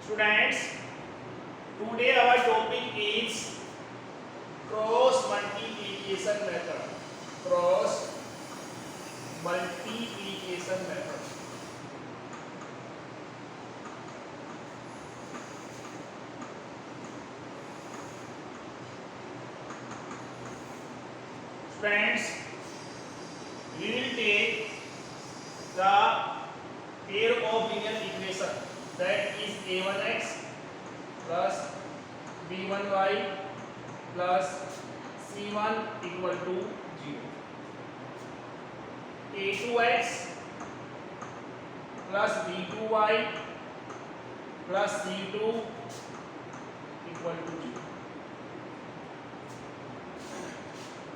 Students, today our topic is cross multiplication method. Cross multiplication method. Friends, we will take the pair of linear equation, that is a1x plus b1y plus c1 equal to 0, a2x plus b2y plus c2 equal to 0.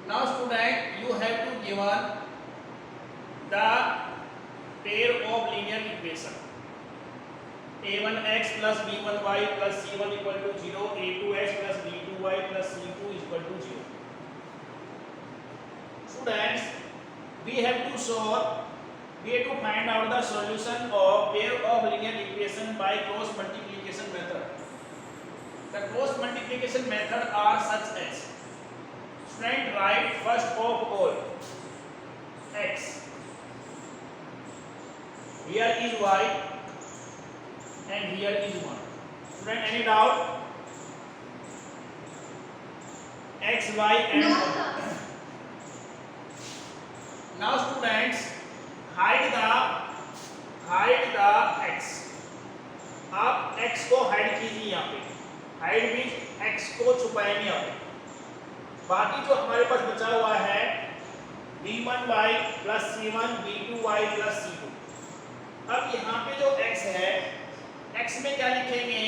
Now student, you have to given the pair of linear equation a1x plus b1y plus c1 equal to 0, a2x plus b2y plus c2 equal to 0. Students, we have to find out the solution of pair of linear equation by cross multiplication method. The cross multiplication method are such as, student, write first of all x, here is y and here is 1. Student, any doubt? X, y and 1. Now students, hide the x. आप x को hide कीजिए यहाँ पे. Hide means x को छुपाएंगे यहाँ पे. बाकी जो हमारे पास बचा हुआ है b1y plus c1 b2y plus c2. अब यहाँ पे जो x है, x में क्या लिखेंगे?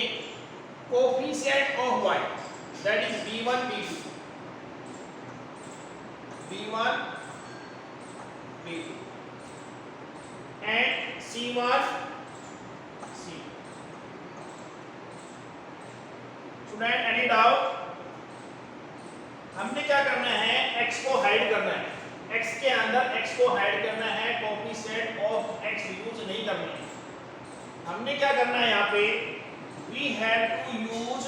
Coefficient of y, that is b1 b2, b1 b2 and c1 c2. Student, any doubt? हमने क्या करना है? x को हाइड करना है. x के अंदर x को हाइड करना है, कोफिशिएंट ऑफ x यूज नहीं करना है. हमने क्या करना है यहाँ पे? We have to use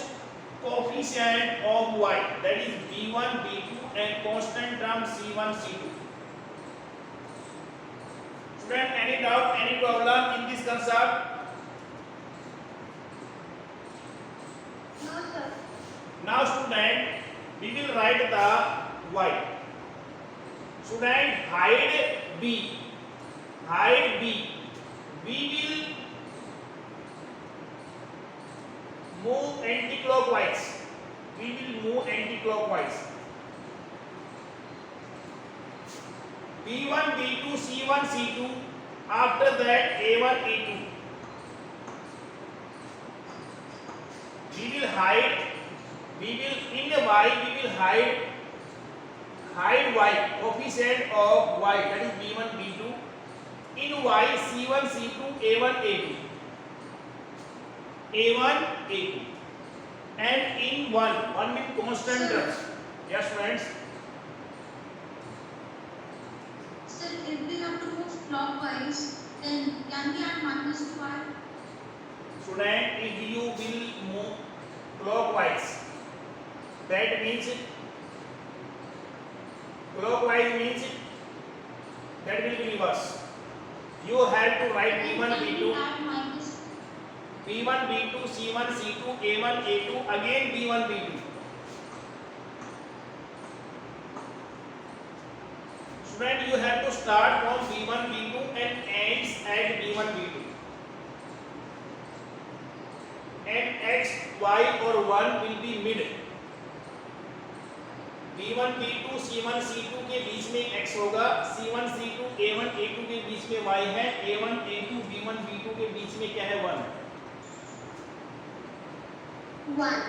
coefficient of y, that is b1 b2 and constant term c1 c2. Student, any doubt, any problem in this concept? No, sir. Now student, we will write the y. Student, hide b. We will move anti-clockwise. b1 b2 c1 c2, after that a1 a2. In y we will hide y, coefficient of y, that is b1 b2. In y c1 c2 a1 a2, and in 1 with constant terms. Yes friends? Sir, if we have to move clockwise, then can we add minus 2y? Student, if you will move clockwise, that means that will be reverse. You have to write b1 Can we b2, add minus? b1 b2 c1 c2 a1 a2, again b1 b2. Student, you have to start from b1 b2 and ends at b1 b2. And x, y or 1 will be mid. b1 b2 c1 c2 के बीच में x होगा, c1 c2 a1 a2 के बीच में y है, a1 a2 b1 b2 के बीच में क्या है? 1. 1.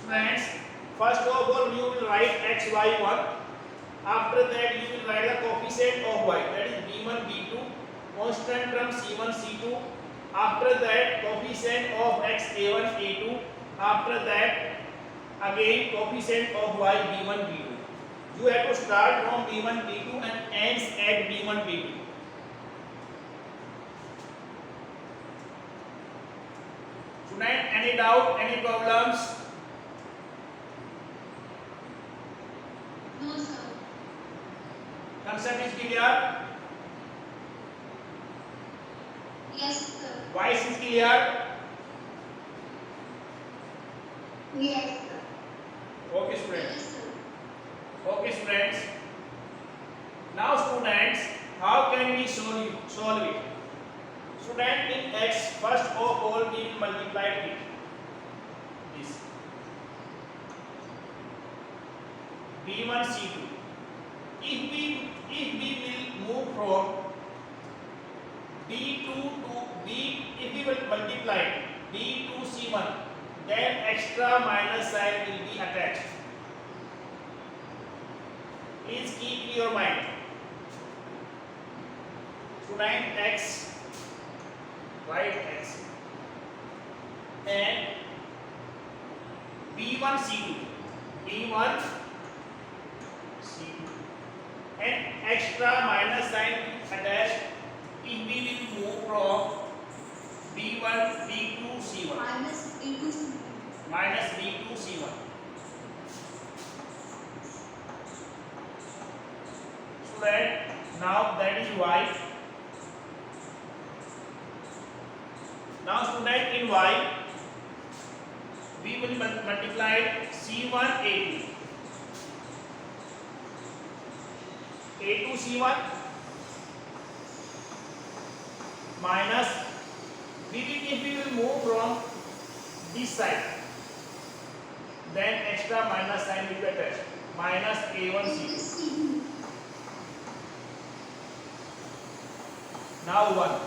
Friends, first of all you will write x y 1. After that you will write the coefficient of y, that is b1 b2, constant term c1 c2. After that coefficient of x a1 a2. After that again coefficient of y b1 b2. You have to start from b1 b2 and ends at b1 b2. Student, any doubt, any problems? No, sir. Concept is clear? Yes, sir. Voice is clear? Yes, sir. Okay, students. Yes, sir. Okay, students. Now, students, how can we solve it? Student, in x, first of all, we will multiply it. This b1 c2. If we will move from b2 to b, if we will multiply b2 c1, then extra minus sign will be attached. Please keep in your mind. Student, x, write x, and b1 c2, b1 c2, and extra minus sign attached if we will move from b1 b2 c1 Minus B2 C1. minus b2 c1. Student, now that is y. Now, student, in y we will multiply c1 a2 c1 minus if we will move from this side, then extra minus sign will be attached, minus a1 c2. C2. Now 1.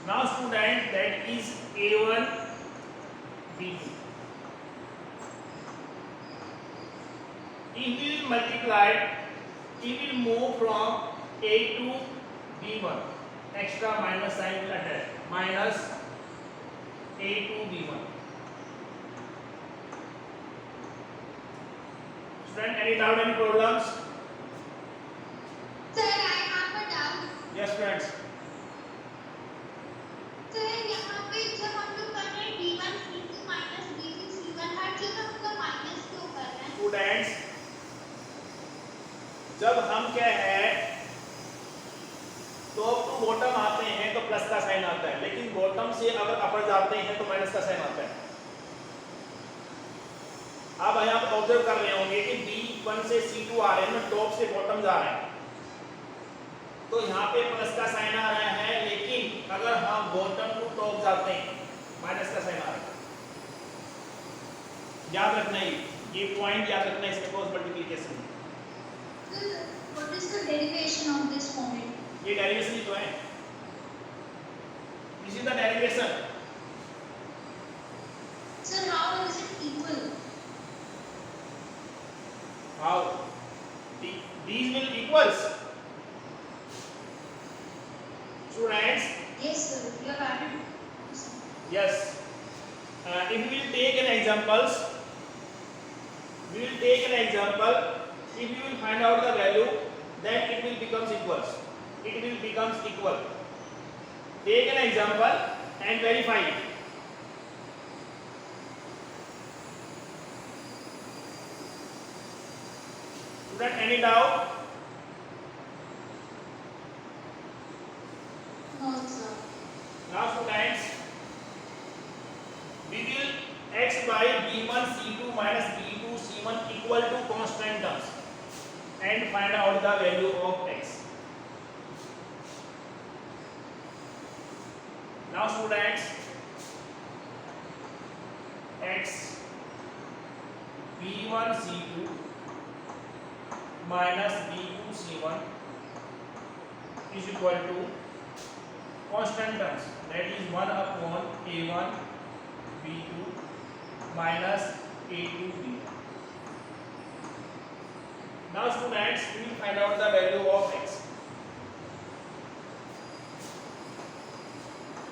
Now, student, that is a1 b2. If we will multiply, if we will move from a to b1, extra minus sign will attach, minus a to b1. Student, any doubt, any problems? Sir, I have a doubt. Yes, friends. Sir यहाँ पे जब हम लोग कर रहे हैं B1 C2 minus B2 C1 हर जगह हम लोग माइनस क्यों कर रहे हैं? स्टूडेंट्स, जब हम क्या है टॉप टू बॉटम आते हैं तो प्लस का साइन आता है, लेकिन बॉटम से अगर अपर जाते हैं तो माइनस का साइन आता है। अब यहाँ पर ऑब्जर्व कर रहे होंगे कि B1 से C2 आ रहे हैं ना, टॉप से बॉटम जा रहे हैं, तो यहाँ पे प्लस का साइन आ रहा है, लेकिन अगर हम बॉटम टू टॉप जाते हैं माइनस का साइन आ रहा है। याद रखना है, ये पॉइंट याद रखना है इसके क्रॉस मल्टीप्लिकेशन में। Sir, what is the derivation of this point? ये डेरिवेशन ही तो है, this is the derivation. Sir, how is it equal? How? These will equals. Students, Yes, sir. You have added. yes. If we will take an examples, we will take an example. If you will find out the value, then it will becomes equals. It will becomes equal. Take an example and verify it. Student, any doubt? No, sir. Now, students, we will x by b1 c2 minus b2 c1 equal to constant terms and find out the value of x. Now, students, x b1 c2 minus b2 c1 is equal to constant terms, that is 1 upon a1 b2 minus a2 b1. Now, students, we will find out the value of x.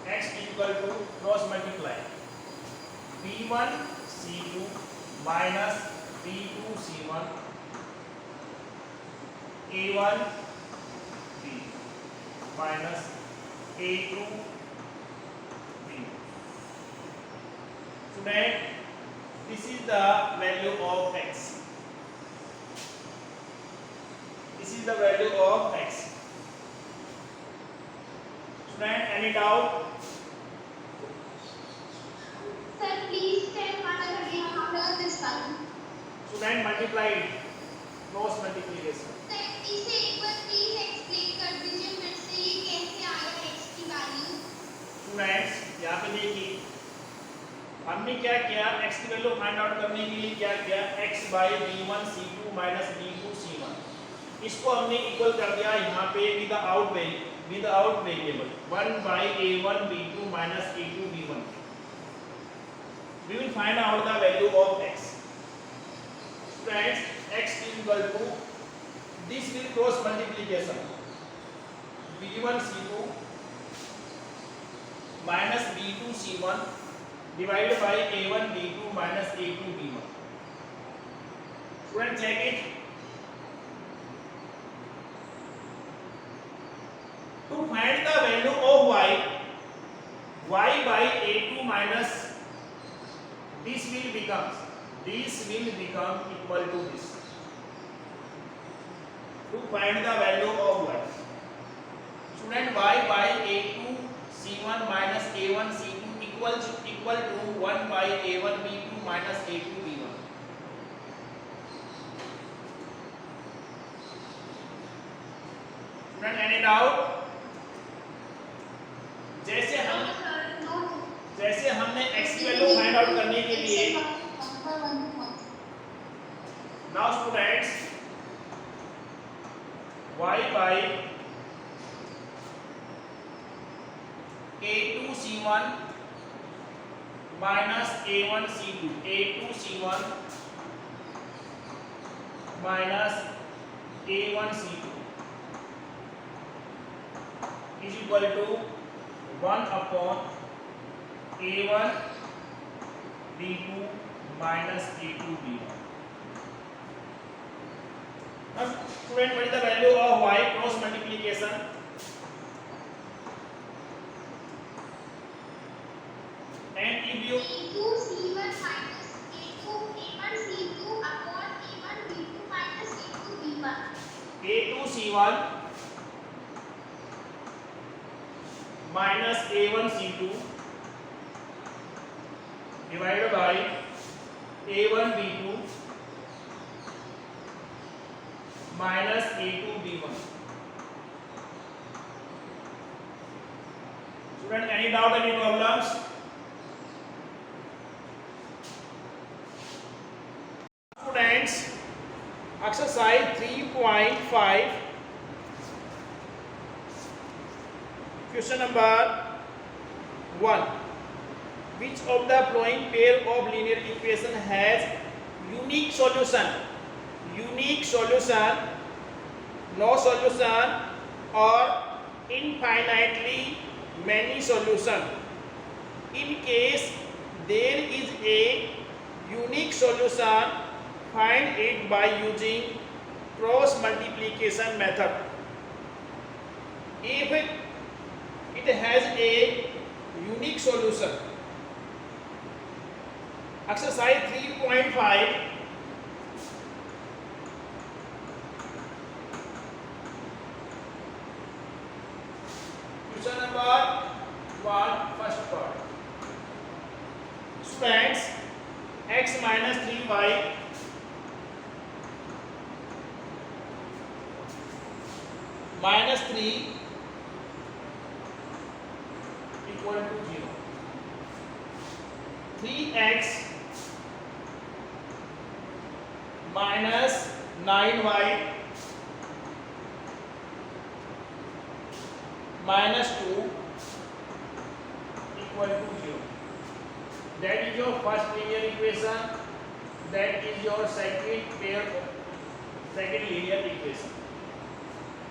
X is equal to cross multiply b1 c2 minus b2 c1 a1 b minus a2 b. Student, this is the value of x. This is the value of x. Student, any doubt? Sir, please tell what are the how does this one? Student, multiply it. Cross multiplication. Sir इसे एक बार please explain कर दीजिए फिर से ये कैसे आया x की वैल्यू। स्टूडेंट्स, यहाँ पे देखिए हमने क्या किया, x की वैल्यू फाइंड आउट करने के लिए क्या किया, x by b1 c2 minus b2 c1, इसको हमने इक्वल कर दिया यहाँ पे without variable 1 by a1 b2 minus a2 b1. We will find out the value of x. Friends, x is equal to, this will cross multiplication, b1 c2 minus b2 c1 divided by a1 b2 minus a2 b1. Student, check it. To find the value of y by a2 minus this will become equal to this. To find the value of y, student, y by a2 c1 minus a1 c2 equal to 1 by a1 b2 minus a2 b1. Student, any doubt? जैसे हमने x की value find out करने के लिए, now students, y by a2 c1 minus a1 c2, a2 c1 minus a1 c2 is equal to 1 upon a1 b2 minus a2 b1. Now student, what is the value of y cross multiplication? And if you a2 c1 minus a2 a1 c2 upon a1 b2 minus a2 b1. a2 c1 minus a1 c2 divided by a1 b2 minus a2 b1. Student, any doubt, any problems? Students, exercise 3.5, question number 1. Which of the following pair of linear equation has unique solution? Unique solution, no solution, or infinitely many solution. In case there is a unique solution, find it by using cross multiplication method. If it has a unique solution, exercise 3.5, question number 1, first part. Students, x minus 3y minus 3 equal to 0. 3x minus 9y minus 2 equal to 0. That is your first linear equation. That is your second linear equation.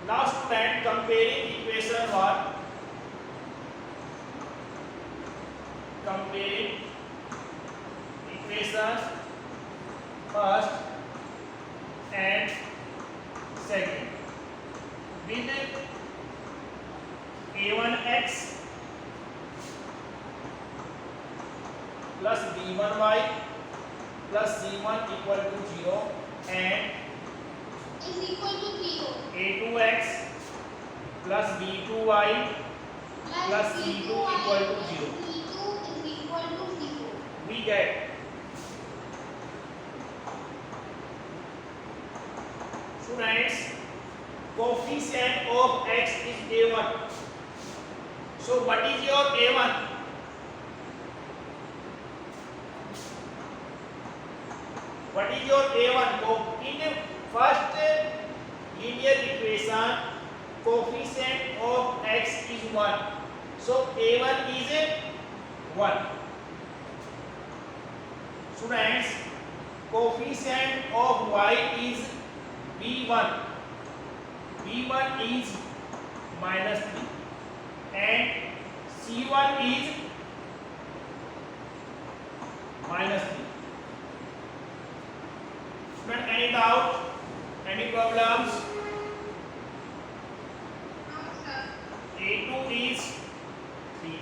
Now student, comparing equation 1, comparing equation first and second with a1x plus b1y plus c1 equal to 0 and is equal to 0 a2x plus b2y plus c2 equal to 0. c2 is equal to 0. We get students coefficient of x is a1. So what is your a1? What is your a1? In first linear equation, coefficient of x is 1. So a1 is 1. Students, coefficient of y is b1. b1 is minus 3 and c1 is minus 3. Student, any doubt? Any problems? No, sir. A2 is 3.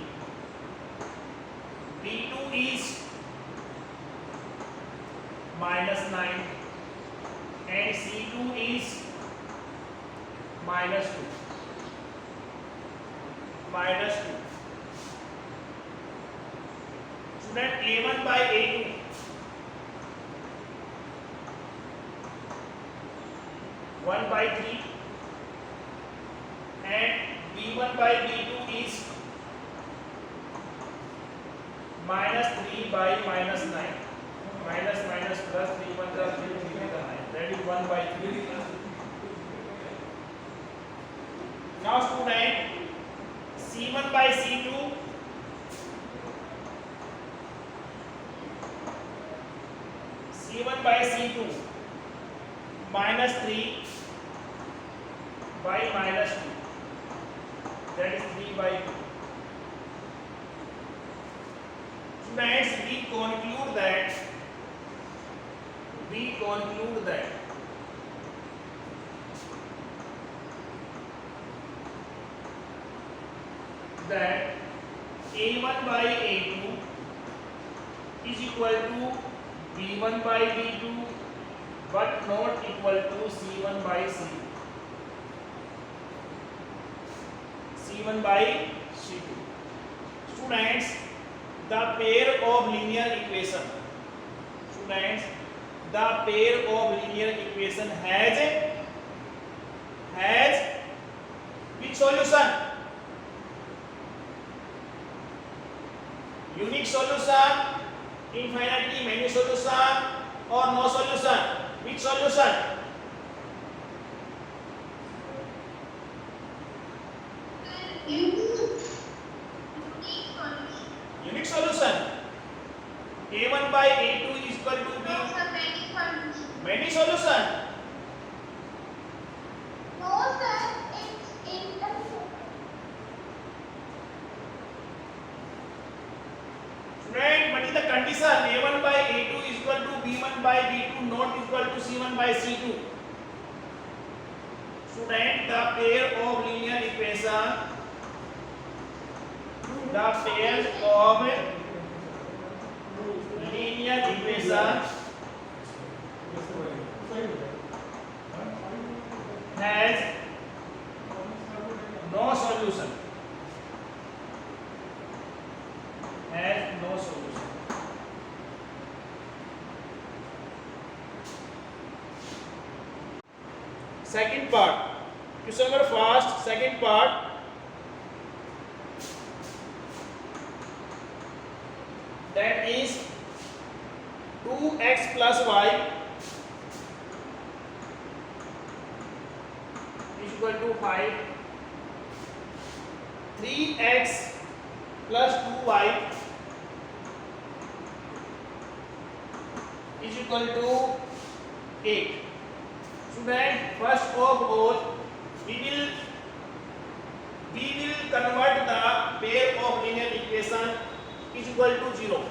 B2 is minus 9 and C2 is minus 2. Minus 2. Student, A1 by A2. One by 3 and B1 by B2 is minus 3 by minus 9. Minus minus plus 3 1 plus 3 3 9. That is 1 by 3. Now student, C1 by C2 C1 by C2 minus 3 by minus 2. That is 3 by 2. Students, we conclude that that A1 by A2 is equal to B1 by B2 but not equal to C1 by C2. C1 by C2. Students, the pair of linear equation. Students, the pair of linear equation has which solution? Unique solution, infinitely many solution, or no solution? Which solution? Unique solution. A1 by A2 is equal to B. No, sir. Many solutions. Many solution. No, sir. It's independent. Student, what is the condition? A1 by A2 is equal to B1 by B2 not equal to C1 by C2. Student, the pair of linear equation, the pair of linear equation has no solution. Has no solution. Second part. Question number first. Second part. That is 2x plus y is equal to 5. 3x plus 2y is equal to 8. Student, first of all, we will convert the pair of linear equation is equal to 0.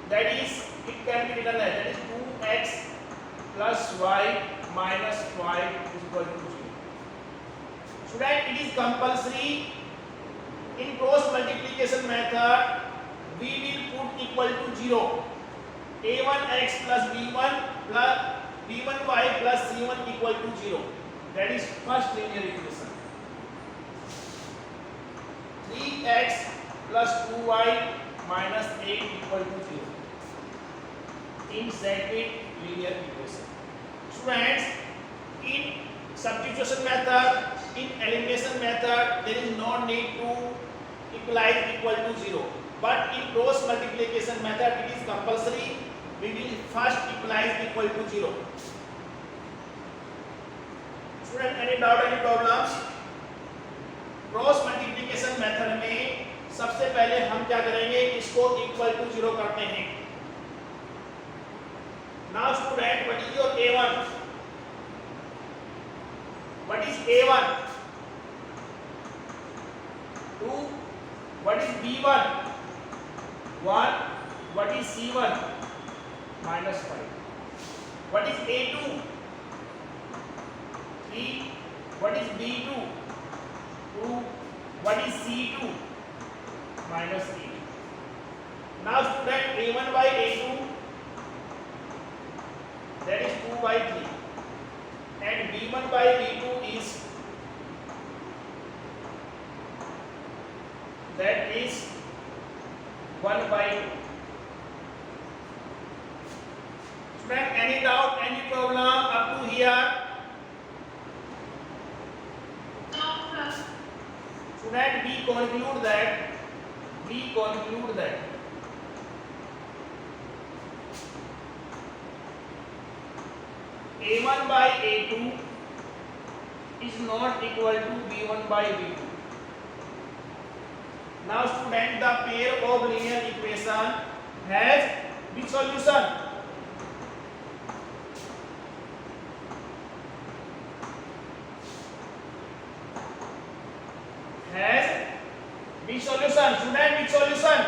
That is, it can be written as that is 2x plus y minus 5 is equal to 0. Student, it is compulsory in cross multiplication method we will put equal to 0. a1x plus b1y plus c1 equal to 0. That is first linear equation. 3x plus 2y minus 8 equal to 0 in second linear equation. Students, in substitution method, in elimination method, there is no need to equalize equal to 0. But in cross multiplication method, it is compulsory. We will first equalize equal to 0. Student, any doubt, any problems? Cross multiplication method में सबसे पहले हम क्या करेंगे, इसको equal to 0 करते हैं. Now student, what is your a1? What is a1? 2. What is b1? 1. What is c1? -5. What is a2? 3. What is b2? 2. What is C2? -8. Now student, A1 by A2, that is 2 by 3, and B1 by B2 is, that is 1 by 2. Student, any doubt, any problem up to here? Student, we conclude that A1 by A2 is not equal to B1 by B2. Now student, the pair of linear equation has which solution? Has which solution? Student, which solution?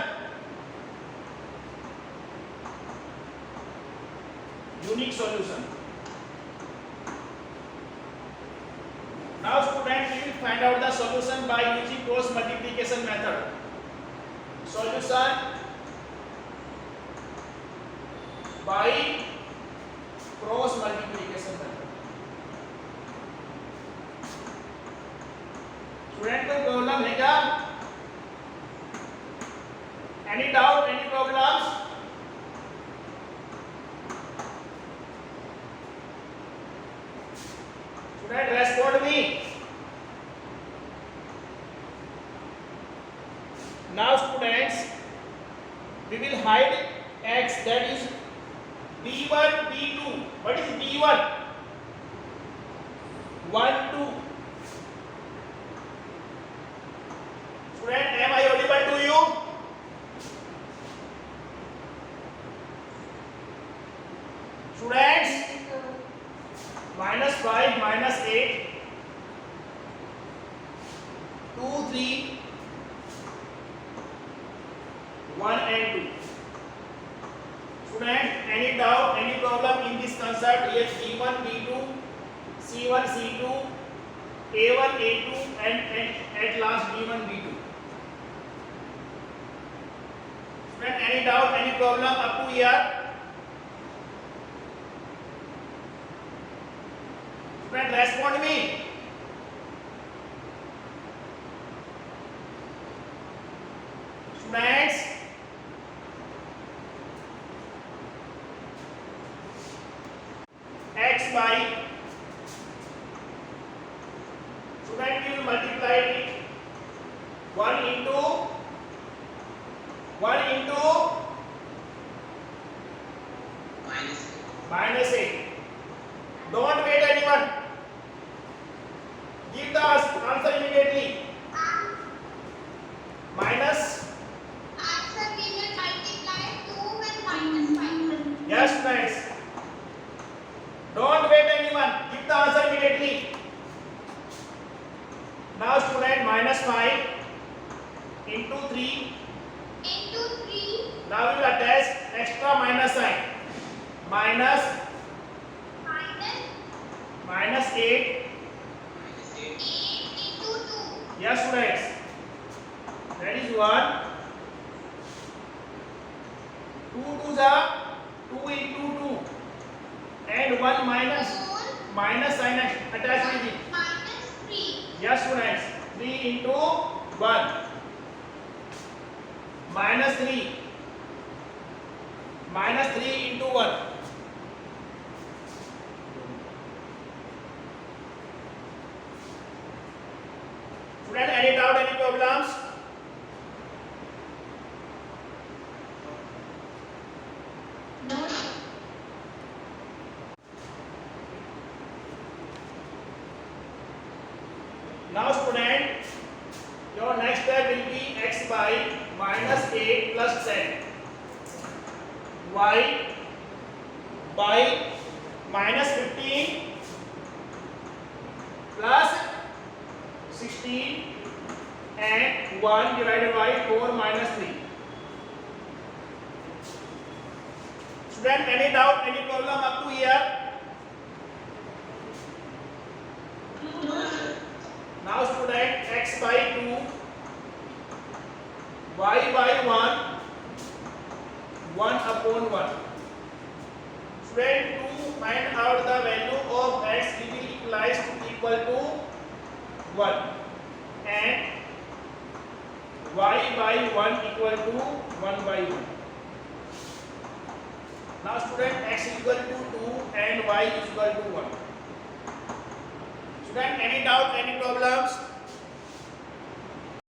Unique solution. Now student, we will find out the solution by using cross multiplication method. Solution by cross multiplication method. Student, कोई problem है क्या? Any doubt, any problems? Student, respond me. Now students, we will hide x, that is b1 b2. what is b1? 1 2. Student, am I audible to you? Students, -5 -8, 2 3, 1 and 2. Student, any doubt, any problem in this concept? Yes, b1 b2, c1 c2, a1 a2, and at last b1 b2. Any doubt, any problem up to here? Friend, respond me. Students, x by, student, you will multiply it 1 into -8. Don't wait anyone. Give the answer immediately. Minus. Answer we will multiply 2 with -5. Yes, friends. Don't wait anyone. Give the answer immediately. Now student, -5 into 3. Into 3. Now we will attach extra minus sign. Minus -8. 8 into 2. Yes, students. That is 1. 2 2 जा 2 into 2 and 1 minus 4 sign attach कीजिए. minus 3 Yes students, 3 into 1 minus 3 into 1. Student, any doubt, any problems? no Now student, your next step will be x by minus 8 plus 10, y by minus 15 plus 16 and 1 divided by 4 minus 3. Student, any doubt, any problem up to here? Now student, x by 2, y by 1, 1 upon 1. Student, to find out the value of x, we will equalize to equal to 1 and y by 1 equal to 1 by 1. Now student, x is equal to 2 and y is equal to 1. Student, any doubt, any problems?